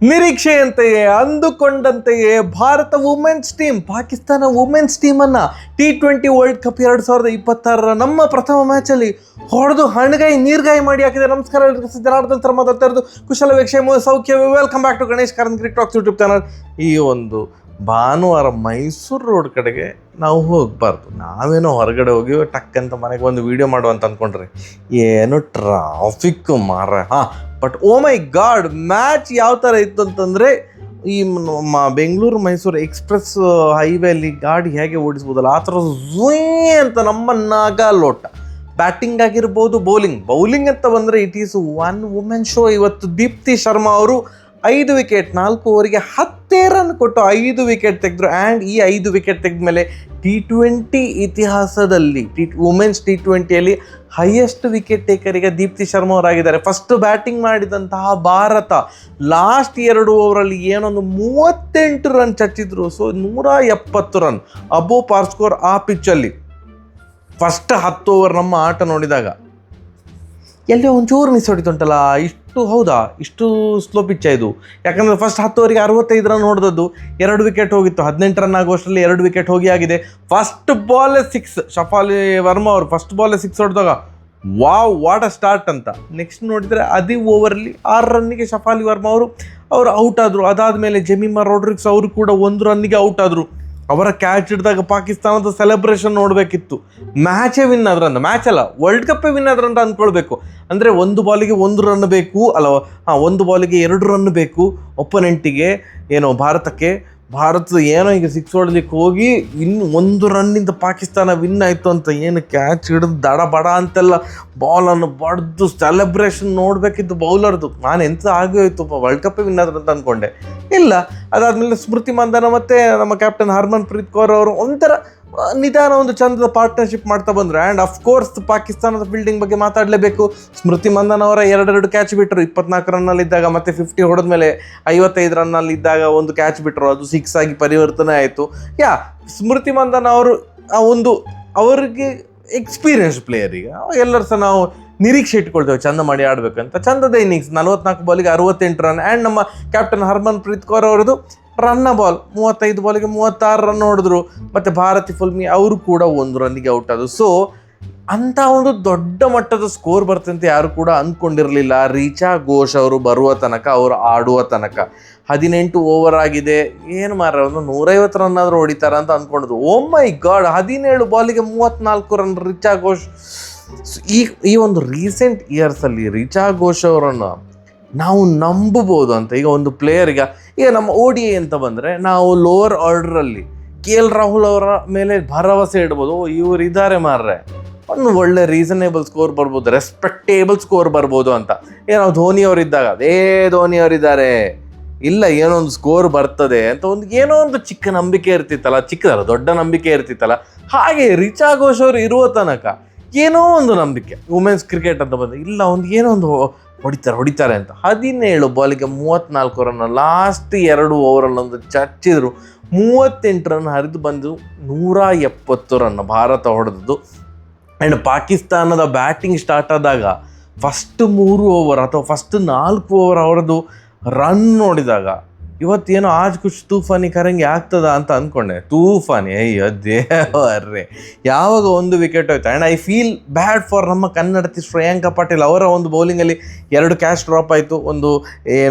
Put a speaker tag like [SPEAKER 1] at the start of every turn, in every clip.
[SPEAKER 1] ನಿರೀಕ್ಷೆಯಂತೆಯೇ ಅಂದುಕೊಂಡಂತೆಯೇ Bharat women's team Pakistan women's ಟೀಮನ್ನು T20 world cup 2026 ನಮ್ಮ ಪ್ರಥಮ ಮ್ಯಾಚಲ್ಲಿ ಹೊಡೆದು ಹಣಗಾಯಿ ನೀರ್ಗಾಯಿ ಮಾಡಿ ಹಾಕಿದೆ. ನಮಸ್ಕಾರ, ಜನಾರ್ದನ್ ಸರ್ ಮಾತಾಡ್ತಾ ಇರೋದು. ಕುಶಲ ವೀಕ್ಷೆ ಸೌಖ್ಯ. Welcome back to Ganesh Karanth cricket talks YouTube channel. ಈ ಒಂದು ಭಾನುವಾರ ಮೈಸೂರು ರೋಡ್ ಕಡೆಗೆ ನಾವು ಹೋಗಬಾರ್ದು. ನಾವೇನೋ ಹೊರಗಡೆ ಹೋಗಿ ಟಕ್ ಅಂತ ಮನೆಗೆ ಒಂದು ವೀಡಿಯೋ ಮಾಡುವಂತ ಅಂದ್ಕೊಂಡ್ರೆ ಏನು ಟ್ರಾಫಿಕ್ ಮಾರ. But oh my god, match ಯಾವ ಥರ ಇತ್ತು ಅಂತಂದರೆ, ಈ ನಮ್ಮ ಬೆಂಗಳೂರು ಮೈಸೂರು ಎಕ್ಸ್ಪ್ರೆಸ್ ಹೈವೇಲಿ ಗಾಡಿ ಹೇಗೆ ಓಡಿಸ್ಬೋದಲ್ಲ ಆ ಥರ ಝುಯ್ ಅಂತ ನಮ್ಮ ನಾಗಾಲೋಟ. ಬ್ಯಾಟಿಂಗ್ ಆಗಿರ್ಬೋದು, ಬೌಲಿಂಗ್ ಅಂತ ಬಂದರೆ it is one women show. ಇವತ್ತು ದೀಪ್ತಿ ಶರ್ಮಾ ಅವರು 5 ವಿಕೆಟ್ 4 ಓವರಿಗೆ 10 ರನ್ ಕೊಟ್ಟು 5 ವಿಕೆಟ್ ತೆಗೆದ್ರು. ಆ್ಯಂಡ್ ಈ 5 ವಿಕೆಟ್ ತೆಗೆದ ಮೇಲೆ T20 ಇತಿಹಾಸದಲ್ಲಿ ವುಮೆನ್ಸ್ T20ಯಲ್ಲಿ ಹೈಯೆಸ್ಟ್ ವಿಕೆಟ್ ಟೇಕರಿಗೆ ದೀಪ್ತಿ ಶರ್ಮಾ ಅವರಾಗಿದ್ದಾರೆ. ಫಸ್ಟ್ ಬ್ಯಾಟಿಂಗ್ ಮಾಡಿದಂತಹ ಭಾರತ ಲಾಸ್ಟ್ 2 ಓವರಲ್ಲಿ ಏನೊಂದು 38 ರನ್ ಚಚ್ಚಿದ್ರು. So 170 run above par score ಆ ಪಿಚ್ಚಲ್ಲಿ. ಫಸ್ಟ್ 10 ಓವರ್ ನಮ್ಮ ಆಟ ನೋಡಿದಾಗ ಎಲ್ಲೇ ಒಂಚೂರು ಮಿಸ್ ಹೊಡಿತುಂಟಲ್ಲ, ಇಷ್ಟು ಸ್ಲೋ ಪಿಚ್ಚ ಇದು. ಯಾಕಂದರೆ ಫಸ್ಟ್ 10 ಓವರಿಗೆ 65 ರನ್ ಹೊಡೆದದ್ದು, 2 ವಿಕೆಟ್ ಹೋಗಿತ್ತು. 18 ರನ್ ಆಗುವಷ್ಟರಲ್ಲಿ 2 ವಿಕೆಟ್ ಹೋಗಿ ಆಗಿದೆ. ಫಸ್ಟ್ ಬಾಲ್ 6, ಶಫಾಲಿ ವರ್ಮಾ ಅವರು ಫಸ್ಟ್ ಬಾಲ್ 6 ಹೊಡೆದಾಗ ವಾಟ್ ಅ ಸ್ಟಾರ್ಟ್ ಅಂತ. ನೆಕ್ಸ್ಟ್ ನೋಡಿದರೆ ಅದೇ ಓವರಲ್ಲಿ 6 ರನ್ನಿಗೆ ಶಫಾಲಿ ವರ್ಮಾ ಅವರು ಔಟ್ ಆದರು. ಅದಾದಮೇಲೆ ಜೆಮಿಮಾ ರೋಡ್ರಿಗ್ಸ್ ಅವರು ಕೂಡ 1 ರನ್ನಿಗೆ ಔಟ್ ಆದರು. ಅವರ ಕ್ಯಾಚ್ ಹಿಡಿದಾಗ ಪಾಕಿಸ್ತಾನದ ಸೆಲೆಬ್ರೇಷನ್ ನೋಡಬೇಕಿತ್ತು. ಮ್ಯಾಚೇ ವಿನ್ ಆದ್ರಂತ, ಮ್ಯಾಚ್ ಅಲ್ಲ ವರ್ಲ್ಡ್ ಕಪ್ಪೇ ವಿನ್ ಆದ್ರಂತ ಅಂದ್ಕೊಳ್ಬೇಕು. ಅಂದರೆ 1 ಬಾಲಿಗೆ 1 ರನ್ ಬೇಕು, 1 ಬಾಲಿಗೆ 2 ರನ್ ಬೇಕು ಒಪೊನೆಂಟಿಗೆ, ಭಾರತದ ಏನೋ ಈಗ 6 ಹೊಡಲಿಕ್ಕೆ ಹೋಗಿ ಇನ್ನು 1 ರನ್ನಿಂದ ಪಾಕಿಸ್ತಾನ ವಿನ್ ಆಯಿತು ಅಂತ ಏನು ಕ್ಯಾಚ್ ಹಿಡಿದು ದಡ ಅಂತೆಲ್ಲ ಬಾಲನ್ನು ಬಡ್ದು ಸೆಲೆಬ್ರೇಷನ್ ನೋಡಬೇಕಿತ್ತು ಬೌಲರ್ದು. ನಾನು ಎಂತ ಆಗೋಯ್ತು, ವರ್ಲ್ಡ್ ಕಪ್ಪೇ ವಿನ್ ಆದ್ರು ಅಂತ ಅಂದ್ಕೊಂಡೆ. ಇಲ್ಲ, ಅದಾದಮೇಲೆ ಸ್ಮೃತಿ ಮಂದನ ಮತ್ತು ನಮ್ಮ ಕ್ಯಾಪ್ಟನ್ ಹರ್ಮನ್ ಪ್ರೀತ್ ಕೌರ್ ಅವರು ಒಂಥರ ನಿಧಾನ ಒಂದು ಚಂದದ ಪಾರ್ಟ್ನರ್ಶಿಪ್ ಮಾಡ್ತಾ ಬಂದರು. ಆ್ಯಂಡ್ ಅಫ್ಕೋರ್ಸ್ ಪಾಕಿಸ್ತಾನದ ಫೀಲ್ಡಿಂಗ್ ಬಗ್ಗೆ ಮಾತಾಡಲೇಬೇಕು. ಸ್ಮೃತಿ ಮಂದನ್ ಅವರ 2 ಕ್ಯಾಚ್ ಬಿಟ್ಟರು 24 ರನ್ನಲ್ಲಿದ್ದಾಗ, ಮತ್ತು 50 ಹೊಡೆದ ಮೇಲೆ 55 ರನ್ನಲ್ಲಿದ್ದಾಗ ಒಂದು ಕ್ಯಾಚ್ ಬಿಟ್ಟರು, ಅದು 6 ಆಗಿ ಪರಿವರ್ತನೆ ಆಯಿತು. ಸ್ಮೃತಿ ಮಂದನ್ ಅವರು ಅವರಿಗೆ ಎಕ್ಸ್ಪೀರಿಯನ್ಸ್ ಪ್ಲೇಯರ್. ಈಗ ಎಲ್ಲರೂ ಸಹ ನಾವು ನಿರೀಕ್ಷೆ ಇಟ್ಕೊಳ್ತೇವೆ ಚಂದ ಮಾಡಿ ಆಡಬೇಕಂತ. ಚಂದದ ಇನ್ನಿಂಗ್ಸ್ 44 ಬಾಲಿಗೆ 68 ರನ್. ಆ್ಯಂಡ್ ನಮ್ಮ ಕ್ಯಾಪ್ಟನ್ ಹರ್ಮನ್ ಪ್ರೀತ್ ಕೌರ್ ಅವರದು ರನ್ನ ಬಾಲ್ 35 ಬಾಲಿಗೆ 36 ರನ್ ಹೊಡೆದ್ರು. ಮತ್ತು ಭಾರತಿ ಫುಲ್ಮಿ ಅವರು ಕೂಡ 1 ರನ್ನಿಗೆ ಔಟ್ ಆದರು. ಸೊ ಅಂಥ ಒಂದು ದೊಡ್ಡ ಮಟ್ಟದ ಸ್ಕೋರ್ ಬರ್ತಂತೆ ಯಾರು ಕೂಡ ಅಂದ್ಕೊಂಡಿರಲಿಲ್ಲ. ರಿಚಾ ಘೋಷ್ ಅವರು ಬರುವ ತನಕ, ಅವರು ಆಡುವ ತನಕ 18 ಓವರ್ ಆಗಿದೆ, ಏನು ಒಂದು 150 ರನ್ ಆದರೂ ಹೊಡಿತಾರ ಅಂತ ಅಂದ್ಕೊಂಡಿದ್ರು. ಓ my god, 17 ಬಾಲಿಗೆ 34 run Richa Ghosh. ಈ ಒಂದು ರೀಸೆಂಟ್ ಇಯರ್ಸಲ್ಲಿ ರಿಚಾ ಘೋಷ್ ಅವರನ್ನು ನಾವು ನಂಬಬಹುದು ಅಂತ. ಈಗ ಒಂದು ಪ್ಲೇಯರ್, ಈಗ ನಮ್ಮ ODI ಅಂತ ಬಂದರೆ ನಾವು ಲೋವರ್ ಆರ್ಡ್ರಲ್ಲಿ KL ರಾಹುಲ್ ಅವರ ಮೇಲೆ ಭರವಸೆ ಇಡ್ಬೋದು. ಇವರು ಇದ್ದಾರೆ ಮಾರ್ರೆ, ಒಂದು ಒಳ್ಳೆ ರೀಸನೇಬಲ್ ಸ್ಕೋರ್ ಬರ್ಬೋದು, ರೆಸ್ಪೆಕ್ಟೇಬಲ್ ಸ್ಕೋರ್ ಬರ್ಬೋದು ಅಂತ. ಏನೋ ಧೋನಿ ಅವರಿದ್ದಾಗ ಧೋನಿ ಅವರಿದ್ದಾರೆ, ಇಲ್ಲ ಏನೋ ಒಂದು ಸ್ಕೋರ್ ಬರ್ತದೆ ಅಂತ ಏನೋ ಒಂದು ಚಿಕ್ಕ ನಂಬಿಕೆ ಇರ್ತಿತ್ತಲ್ಲ, ಚಿಕ್ಕದಲ್ಲ ದೊಡ್ಡ ನಂಬಿಕೆ ಇರ್ತಿತ್ತಲ್ಲ, ಹಾಗೆ ರಿಚಾ ಘೋಷ್ ಅವರು ಇರುವ ತನಕ ಏನೋ ಒಂದು ನಂಬಿಕೆ ವುಮೆನ್ಸ್ ಕ್ರಿಕೆಟ್ ಅಂತ ಬಂದರೆ, ಇಲ್ಲ ಏನೋ ಒಂದು ಹೊಡಿತಾರೆ ಅಂತ. 17 ಬಾಲಿಗೆ 34 ರನ್, ಲಾಸ್ಟ್ 2 ಓವರಲ್ಲೊಂದು ಚಚ್ಚಿದ್ರು, 38 ರನ್ ಹರಿದು ಬಂದು 170 ರನ್ ಭಾರತ ಹೊಡೆದದ್ದು. ಆ್ಯಂಡ್ ಪಾಕಿಸ್ತಾನದ ಬ್ಯಾಟಿಂಗ್ ಸ್ಟಾರ್ಟ್ ಆದಾಗ ಫಸ್ಟ್ 3 ಓವರ್ ಅಥವಾ ಫಸ್ಟ್ 4 ಓವರ್ ಅವರದು ರನ್ ನೋಡಿದಾಗ ಇವತ್ತೇನೋ ಆಜ್ ಕುಚ್ ತೂಫಾನಿ ಕರಂಗಿ ಆಗ್ತದ ಅಂತ ಅಂದ್ಕೊಂಡೆ. ತೂಫಾನಿ, ಅಯ್ಯೋ ದೇವರೇ, ಯಾವಾಗ 1 ವಿಕೆಟ್ ಹೋಯ್ತು. And I feel bad for ನಮ್ಮ ಕನ್ನಡತಿ ಶ್ರೇಯಾಂಕ ಪಾಟೀಲ್. ಅವರ ಒಂದು ಬೌಲಿಂಗಲ್ಲಿ 2 ಕ್ಯಾಚ್ ಡ್ರಾಪ್ ಆಯಿತು. ಒಂದು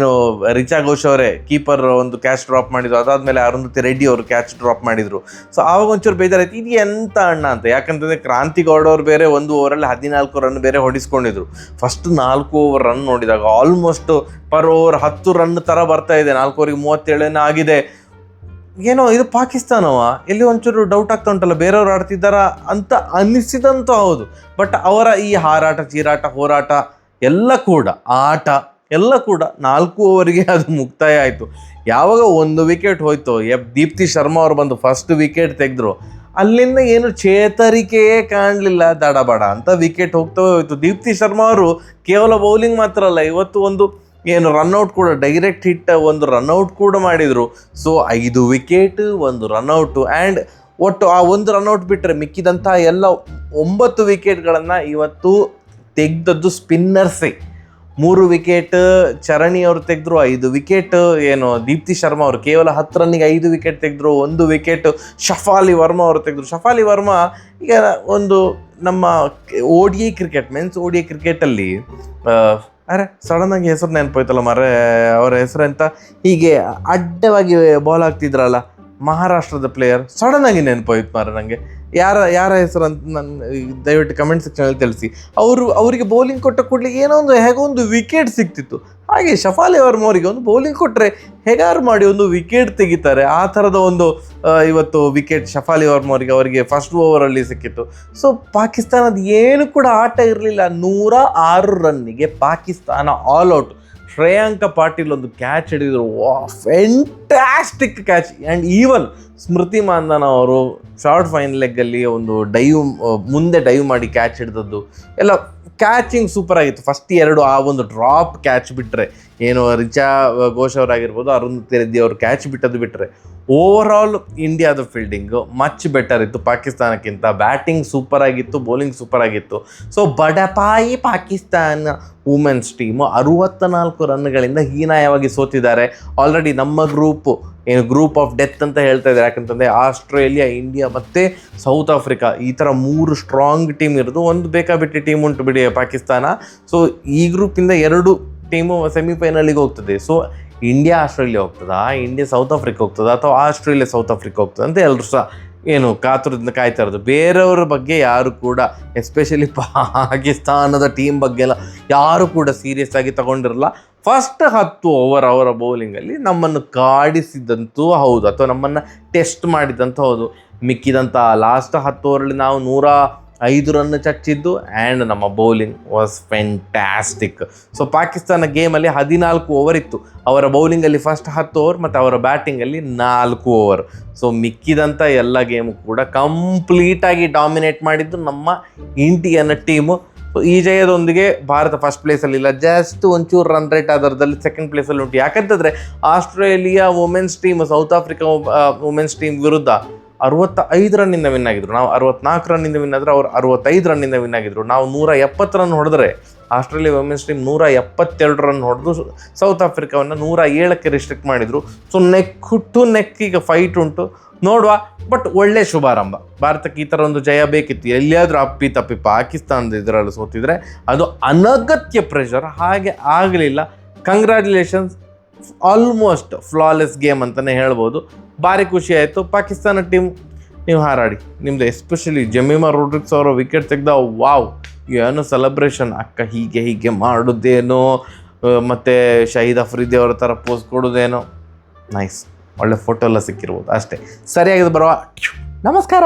[SPEAKER 1] ರಿಚಾ ಘೋಷ್ ಅವರೇ ಕೀಪರ್ ಒಂದು ಕ್ಯಾಚ್ ಡ್ರಾಪ್ ಮಾಡಿದ್ರು, ಅದಾದಮೇಲೆ ಅರುಂಧತಿ ರೆಡ್ಡಿ ಅವರು ಕ್ಯಾಚ್ ಡ್ರಾಪ್ ಮಾಡಿದರು. ಸೊ ಆವಾಗ ಒಂಚೂರು ಬೇಜಾರಾಯ್ತು, ಇದು ಎಂತ ಅಣ್ಣ ಅಂತ. ಯಾಕಂತಂದರೆ ಕ್ರಾಂತಿ ಗೌಡ ಅವರು ಬೇರೆ 1 ಓವರಲ್ಲಿ 14 ರನ್ ಬೇರೆ ಹೊಡಿಸ್ಕೊಂಡಿದ್ರು. ಫಸ್ಟ್ 4 ಓವರ್ ರನ್ ನೋಡಿದಾಗ ಆಲ್ಮೋಸ್ಟ್ ಪರ್ ಓವರ್ 10 ರನ್ ಥರ ಬರ್ತಾ ಇದೆ. 4 ಓವರಿಗೆ 37 ಆಗಿದೆ. ಏನೋ ಇದು ಪಾಕಿಸ್ತಾನವ, ಎಲ್ಲಿ ಒಂಚೂರು ಡೌಟ್ ಆಗ್ತಾ ಉಂಟಲ್ಲ, ಬೇರೆಯವ್ರು ಆಡ್ತಿದ್ದಾರ ಅಂತ ಅನ್ನಿಸಿದಂತೂ ಹೌದು. ಬಟ್ ಅವರ ಈ ಹಾರಾಟ, ಚೀರಾಟ, ಹೋರಾಟ ಎಲ್ಲ ಕೂಡ 4 ಓವರಿಗೆ ಅದು ಮುಕ್ತಾಯ ಆಯಿತು. ಯಾವಾಗ 1 ವಿಕೆಟ್ ಹೋಯ್ತು, ದೀಪ್ತಿ ಶರ್ಮಾ ಅವರು ಬಂದು ಫಸ್ಟ್ ವಿಕೆಟ್ ತೆಗೆದ್ರು, ಅಲ್ಲಿಂದ ಏನು ಚೇತರಿಕೆಯೇ ಕಾಣಲಿಲ್ಲ. ದಡಬಡ ಅಂತ ವಿಕೆಟ್ ಹೋಗ್ತವೆ ಹೋಯ್ತು. ದೀಪ್ತಿ ಶರ್ಮಾ ಅವರು ಕೇವಲ ಬೌಲಿಂಗ್ ಮಾತ್ರ ಅಲ್ಲ, ಇವತ್ತು ರನ್ಔಟ್ ಕೂಡ, ಡೈರೆಕ್ಟ್ ಹಿಟ್ 1 ರನ್ಔಟ್ ಕೂಡ ಮಾಡಿದರು. So 5 wicket 1 ರನ್ಔಟು. ಆ್ಯಂಡ್ ಒಟ್ಟು ಆ 1 ರನ್ಔಟ್ ಬಿಟ್ಟರೆ ಮಿಕ್ಕಿದಂಥ ಎಲ್ಲ 9 ವಿಕೆಟ್ಗಳನ್ನು ಇವತ್ತು ತೆಗೆದದ್ದು ಸ್ಪಿನ್ನರ್ಸೇ. 3 ವಿಕೆಟ್ ಚರಣಿ ಅವರು ತೆಗೆದ್ರು, 5 ವಿಕೆಟ್ ಏನು ದೀಪ್ತಿ ಶರ್ಮಾ ಅವರು ಕೇವಲ 10 ರನ್ನಿಗೆ 5 ವಿಕೆಟ್ ತೆಗೆದ್ರು, 1 ವಿಕೆಟ್ ಶಫಾಲಿ ವರ್ಮಾ ಅವರು ತೆಗೆದ್ರು. ಶಫಾಲಿ ವರ್ಮಾ ಈಗ ಒಂದು ನಮ್ಮ ODI ಕ್ರಿಕೆಟ್ ಮೆನ್ಸ್ ODI ಕ್ರಿಕೆಟಲ್ಲಿ ಸಡನ್ನಾಗಿ ಹೆಸರು ನೆನಪೋಯ್ತಲ್ಲ ಮಾರೆ, ಅವರ ಹೆಸರು ಅಂತ ಹೀಗೆ ಅಡ್ಡವಾಗಿ ಬಾಲ್ ಹಾಕ್ತಿದ್ರಲ್ಲ ಮಹಾರಾಷ್ಟ್ರದ ಪ್ಲೇಯರ್, ಸಡನ್ನಾಗಿ ನೆನಪೋಯ್ತು ಮಾರೆ ನನಗೆ. ಯಾರ ಹೆಸರು ಅಂತ ನನ್ನ ದಯವಿಟ್ಟು ಕಮೆಂಟ್ ಸೆಕ್ಷನಲ್ಲಿ ತಿಳಿಸಿ. ಅವರಿಗೆ ಬೌಲಿಂಗ್ ಕೊಟ್ಟ ಕೂಡಲೇ ಏನೋ ಹೇಗೊಂದು ವಿಕೆಟ್ ಸಿಕ್ತಿತ್ತು. ಹಾಗೆ ಶಫಾಲಿ ವರ್ಮಾ ಅವರಿಗೆ ಒಂದು ಬೌಲಿಂಗ್ ಕೊಟ್ಟರೆ ಹೇಗಾರು ಮಾಡಿ ಒಂದು ವಿಕೆಟ್ ತೆಗಿತಾರೆ. ಆ ಥರದ ಒಂದು ಇವತ್ತು ವಿಕೆಟ್ ಶಫಾಲಿ ವರ್ಮಾ ಅವರಿಗೆ ಫಸ್ಟ್ ಓವರಲ್ಲಿ ಸಿಕ್ಕಿತ್ತು. ಸೊ ಪಾಕಿಸ್ತಾನದ ಏನು ಕೂಡ ಆಟ ಇರಲಿಲ್ಲ. 106 ರನ್ನಿಗೆ ಪಾಕಿಸ್ತಾನ ಆಲ್ ಔಟ್. ಶ್ರೇಯಾಂಕ ಪಾಟೀಲ್ ಒಂದು ಕ್ಯಾಚ್ ಹಿಡಿದ್ರು, ಫೆಂಟ್ಯಾಸ್ಟಿಕ್ ಕ್ಯಾಚ್. ಆ್ಯಂಡ್ ಈವನ್ ಸ್ಮೃತಿ ಮಾಂಧನ ಅವರು ಶಾರ್ಟ್ ಫೈನ್ ಲೆಗ್ಗಲ್ಲಿ ಒಂದು ಮುಂದೆ ಡೈವ್ ಮಾಡಿ ಕ್ಯಾಚ್ ಹಿಡಿದದ್ದು ಎಲ್ಲ ಕ್ಯಾಚಿಂಗ್ ಸೂಪರ್ ಆಗಿತ್ತು. ಫಸ್ಟ್ 2 ಆ ಒಂದು ಡ್ರಾಪ್ ಕ್ಯಾಚ್ ಬಿಟ್ಟರೆ, ಏನು ರಿಚಾ ಘೋಷ್ ಅವರಾಗಿರ್ಬೋದು, ಅರುಣ್ ರೆಡ್ಡಿ ಅವರು ಕ್ಯಾಚ್ ಬಿಟ್ಟದ್ದು ಬಿಟ್ಟರೆ, ಓವರ್ ಆಲ್ ಇಂಡಿಯಾದ ಫೀಲ್ಡಿಂಗು ಮಚ್ ಬೆಟರ್ ಇತ್ತು ಪಾಕಿಸ್ತಾನಕ್ಕಿಂತ. ಬ್ಯಾಟಿಂಗ್ ಸೂಪರ್ ಆಗಿತ್ತು, ಬೌಲಿಂಗ್ ಸೂಪರ್ ಆಗಿತ್ತು. ಸೊ ಬಡಪಾಯಿ ಪಾಕಿಸ್ತಾನ ವುಮೆನ್ಸ್ ಟೀಮು 64 ರನ್ಗಳಿಂದ ಹೀನಾಯವಾಗಿ ಸೋತಿದ್ದಾರೆ. ಆಲ್ರೆಡಿ ನಮ್ಮ ಗ್ರೂಪ್ ಆಫ್ ಡೆತ್ ಅಂತ ಹೇಳ್ತಾ ಇದ್ದಾರೆ. ಯಾಕಂತಂದರೆ ಆಸ್ಟ್ರೇಲಿಯಾ, ಇಂಡಿಯಾ ಮತ್ತು ಸೌತ್ ಆಫ್ರಿಕಾ ಈ ಥರ 3 ಸ್ಟ್ರಾಂಗ್ ಟೀಮ್ ಇರೋದು. ಒಂದು ಬೇಕಾಬಿಟ್ಟಿ ಟೀಮ್ ಉಂಟು ಬಿಡಿ ಪಾಕಿಸ್ತಾನ. ಸೊ ಈ ಗ್ರೂಪಿಂದ 2 ಟೀಮು ಸೆಮಿಫೈನಲಿಗೆ ಹೋಗ್ತದೆ. ಸೊ ಇಂಡಿಯಾ ಆಸ್ಟ್ರೇಲಿಯಾ ಹೋಗ್ತದಾ, ಇಂಡಿಯಾ ಸೌತ್ ಆಫ್ರಿಕಾ ಹೋಗ್ತದಾ, ಅಥವಾ ಆಸ್ಟ್ರೇಲಿಯಾ ಸೌತ್ ಆಫ್ರಿಕಾ ಹೋಗ್ತದೆ ಅಂತ ಎಲ್ಲರೂ ಸಹ ಏನು ಕಾತುರದಿಂದ ಕಾಯ್ತಾ ಇರೋದು. ಬೇರೆಯವ್ರ ಬಗ್ಗೆ ಯಾರು ಕೂಡ, ಎಸ್ಪೆಷಲಿ ಪಾಕಿಸ್ತಾನದ ಟೀಮ್ ಬಗ್ಗೆ ಎಲ್ಲ ಯಾರು ಕೂಡ ಸೀರಿಯಸ್ ಆಗಿ ತಗೊಂಡಿರಲ್ಲ. ಫಸ್ಟ್ 10 ಓವರ್ ಅವರ ಬೌಲಿಂಗಲ್ಲಿ ನಮ್ಮನ್ನು ಕಾಡಿಸಿದಂತೂ ಹೌದು, ಅಥವಾ ನಮ್ಮನ್ನು ಟೆಸ್ಟ್ ಮಾಡಿದಂತೂ ಹೌದು. ಮಿಕ್ಕಿದಂಥ ಲಾಸ್ಟ್ 10 ಓವರಲ್ಲಿ ನಾವು 105 ರನ್ ಚಚ್ಚಿದ್ದು. ಆ್ಯಂಡ್ ನಮ್ಮ bowling was fantastic. So Pakistan ಗೇಮಲ್ಲಿ 14 ಓವರ್ ಇತ್ತು. ಅವರ ಬೌಲಿಂಗಲ್ಲಿ ಫಸ್ಟ್ 10 ಓವರ್ ಮತ್ತು ಅವರ ಬ್ಯಾಟಿಂಗಲ್ಲಿ 4 ಓವರ್. ಸೊ ಮಿಕ್ಕಿದಂಥ ಎಲ್ಲ ಗೇಮು ಕೂಡ ಕಂಪ್ಲೀಟಾಗಿ ಡಾಮಿನೇಟ್ ಮಾಡಿದ್ದು ನಮ್ಮ ಇಂಡಿಯನ್ ಟೀಮು. ಸೊ ಈ ಜಯದೊಂದಿಗೆ ಭಾರತ ಫಸ್ಟ್ ಪ್ಲೇಸಲ್ಲಿಲ್ಲ, ಜಸ್ಟ್ ಒಂಚೂರು ರನ್ ರೇಟ್ ಆಧಾರದಲ್ಲಿ ಸೆಕೆಂಡ್ ಪ್ಲೇಸಲ್ಲಿ ಉಂಟು. ಯಾಕಂತಂದರೆ Australia women's team South Africa women's team ವಿರುದ್ಧ 65 ರನ್ನಿಂದ ವಿನ್ ಆಗಿದ್ರು. ನಾವು 64 ರನ್ನಿಂದ ವಿನ್ ಆದರೆ ಅವ್ರು 65 ರನ್ನಿಂದ ವಿನ್ ಆಗಿದ್ರು. ನಾವು 170 ರನ್ ಹೊಡೆದ್ರೆ ಆಸ್ಟ್ರೇಲಿಯಾ ವುಮೆನ್ಸ್ ಟೀಮ್ 172 ರನ್ ಹೊಡೆದು ಸೌತ್ ಆಫ್ರಿಕಾವನ್ನು 107ಕ್ಕೆ ರಿಸ್ಟ್ರಿಕ್ಟ್ ಮಾಡಿದರು. ಸೊ ನೆಕ್ ಈಗ ಫೈಟ್ ಉಂಟು, ನೋಡುವ. ಬಟ್ ಒಳ್ಳೆ ಶುಭಾರಂಭ. ಭಾರತಕ್ಕೆ ಈ ಥರ ಒಂದು ಜಯ ಬೇಕಿತ್ತು. ಎಲ್ಲಿಯಾದರೂ ಅಪ್ಪಿ ಪಾಕಿಸ್ತಾನದ ಇದರಲ್ಲಿ ಸೋತಿದ್ರೆ ಅದು ಅನಗತ್ಯ ಪ್ರೆಷರ್. ಹಾಗೆ ಆಗಲಿಲ್ಲ. ಕಂಗ್ರ್ಯಾಚುಲೇಷನ್ಸ್, ಆಲ್ಮೋಸ್ಟ್ ಫ್ಲಾಲೆಸ್ ಗೇಮ್ ಅಂತಲೇ ಹೇಳ್ಬೋದು. ಭಾರಿ ಖುಷಿ ಆಯಿತು. ಪಾಕಿಸ್ತಾನ ಟೀಮ್ ನೀವು ಹಾರಾಡಿ, ನಿಮ್ಮದು ಎಸ್ಪೆಷಲಿ ಜಮೀಮಾ ರೋಡ್ರಿಕ್ಸ್ ಅವರ ವಿಕೆಟ್ ತೆಗೆದ, ವಾವ್ ಏನು ಸೆಲೆಬ್ರೇಷನ್. ಅಕ್ಕ ಹೀಗೆ ಮಾಡೋದೇನೋ, ಮತ್ತು ಶಹೀದ್ ಅಫ್ರಿದಿ ಅವರ ಥರ ಪೋಸ್ ಕೊಡೋದೇನೋ, ನೈಸ್. ಒಳ್ಳೆ ಫೋಟೋ ಎಲ್ಲ ಸಿಕ್ಕಿರ್ಬೋದು ಅಷ್ಟೇ. ಸರಿಯಾಗಿದೆ. ಬರುವ ನಮಸ್ಕಾರ.